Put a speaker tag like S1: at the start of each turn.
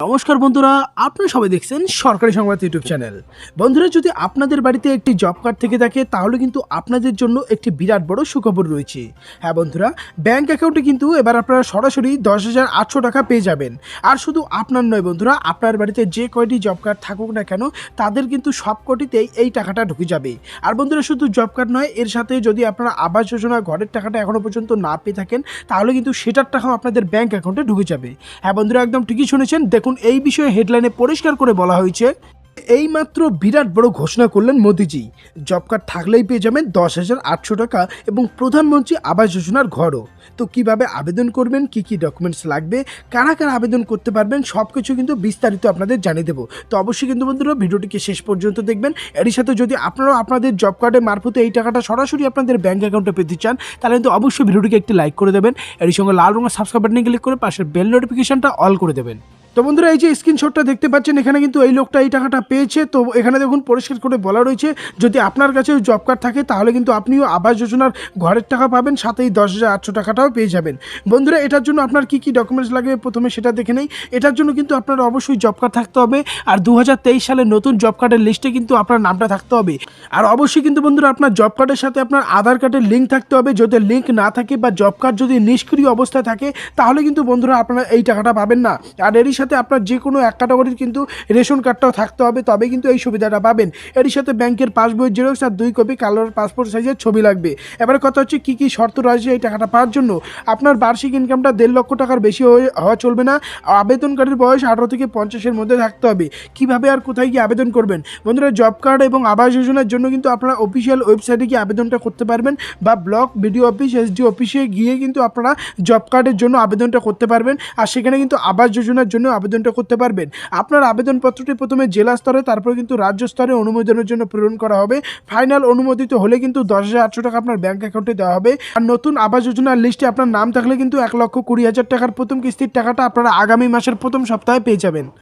S1: নমস্কার বন্ধুরা, আপনারা সবাই দেখছেন সরকারি সংবাদ ইউটিউব চ্যানেল। বন্ধুরা, যদি আপনাদের বাড়িতে একটি জব কার্ড থেকে থাকে তাহলে কিন্তু আপনাদের জন্য একটি বিরাট বড় সুখবর রয়েছে। হ্যাঁ বন্ধুরা, ব্যাংক অ্যাকাউন্টে কিন্তু এবার আপনারা সরাসরি 10,800 টাকা পেয়ে যাবেন। আর শুধু আপনার নয় বন্ধুরা, আপনার বাড়িতে যে কয়টি জব কার্ড থাকুক না কেন তাদের কিন্তু সবকটিতেই এই টাকাটা ঢুকে যাবে। আর বন্ধুরা, শুধু জব কার্ড নয়, এর সাথে যদি আপনারা আবাস যোজনা ঘরের টাকাটা এখনো পর্যন্ত না পেয়ে থাকেন তাহলে কিন্তু সেটার টাকাও আপনাদের ব্যাংক অ্যাকাউন্টে ঢুকে যাবে। হ্যাঁ বন্ধুরা, একদম ঠিকই শুনেছেন। দেখুন, এই বিষয়ে হেডলাইনে পরিষ্কার করে বলা হয়েছে, এইমাত্র বিরাট বড় ঘোষণা করলেন মোদিজি। জব কার্ড থাকলেই পেয়ে যাবেন 10,800 টাকা এবং প্রধানমন্ত্রী আবাস যোজনার ঘরও। তো কিভাবে আবেদন করবেন, কি কি ডকুমেন্টস লাগবে, কারা কারা আবেদন করতে পারবেন, সব কিছু কিন্তু বিস্তারিত আপনাদের জানিয়ে দেবো। তো অবশ্যই কিন্তু বন্ধুরা ভিডিওটিকে শেষ পর্যন্ত দেখবেন। এরই সাথে যদি আপনারাও আপনাদের জব কার্ডের মারফতে এই টাকাটা সরাসরি আপনাদের ব্যাঙ্ক অ্যাকাউন্টে পেতে চান তাহলে কিন্তু অবশ্যই ভিডিওটিকে একটি লাইক করে দেবেন। এরই সঙ্গে লাল রঙের সাবস্ক্রাইব বাটনে ক্লিক করে পাশের বেল নোটিফিকেশনটা অল করে দেবেন। তো বন্ধুরা, এই যে স্ক্রিনশটটা দেখতে পাচ্ছেন, এখানে কিন্তু এই লোকটা এই টাকাটা পেয়েছে। তো এখানে দেখুন পরিষ্কার করে বলা রয়েছে, যদি আপনার কাছে জব কার্ড থাকে তাহলে কিন্তু আপনিও আবাস যোজনার ঘরের টাকা পাবেন, সাথেই 10,800 টাকাটাও পেয়ে যাবেন। বন্ধুরা, এটার জন্য আপনার কি কি ডকুমেন্টস লাগবে প্রথমে সেটা দেখে নেই। এটার জন্য কিন্তু আপনার অবশ্যই জব কার্ড থাকতে হবে, আর 2023 সালের নতুন জব কার্ডের লিস্টে কিন্তু আপনার নামটা থাকতে হবে। আর অবশ্যই কিন্তু বন্ধুরা আপনার জব কার্ডের সাথে আপনার আধার কার্ডের লিঙ্ক থাকতে হবে। যদি লিঙ্ক না থাকে বা জব কার্ড যদি নিষ্ক্রিয় অবস্থায় থাকে তাহলে কিন্তু বন্ধুরা আপনারা এই টাকাটা পাবেন না। আর এরই সাথে আপনার যে কোনো এক ক্যাটাগরির কিন্তু রেশন কার্ডটাও থাকতে হবে, তবে কিন্তু এই সুবিধাটা পাবেন। এরই সাথে ব্যাংকের পাসবইয়ের জেরক্স আর 2 কপি কালার পাসপোর্ট সাইজের ছবি লাগবে। এবার কথা হচ্ছে কি কি শর্ত রয়েছে এই টাকাটা পাওয়ার জন্য। আপনার বার্ষিক ইনকামটা 1.5 লক্ষ টাকার বেশি হওয়া চলবে না। আবেদনকারীর বয়স 18 থেকে 50-এর মধ্যে থাকতে হবে। কিভাবে আর কোথায় গিয়ে আবেদন করবেন? বন্ধুরা, জব কার্ড এবং আবাস যোজনার জন্য কিন্তু আপনারা অফিসিয়াল ওয়েবসাইটে গিয়ে আবেদনটা করতে পারবেন, বা ব্লক বিডিও অফিস, এসডি অফিসে গিয়ে কিন্তু আপনারা জব কার্ডের জন্য আবেদনটা করতে পারবেন। আর সেখানে কিন্তু আবাস যোজনার জন্য আবেদনটা করতে পারবেন। আপনার আবেদনপত্রটি প্রথমে জেলা স্তরে, তারপরে কিন্তু রাজ্য স্তরে অনুমোদনের জন্য প্রেরণ করা হবে। ফাইনাল অনুমোদিত হলে কিন্তু 10,800 টাকা আপনার ব্যাংক অ্যাকাউন্টে দেওয়া হবে। আর নতুন আবাস যোজনার লিস্টে আপনার নাম থাকলে কিন্তু 1,20,000 টাকার প্রথম কিস্তির টাকাটা আপনারা আগামী মাসের প্রথম সপ্তাহে পেয়ে যাবেন।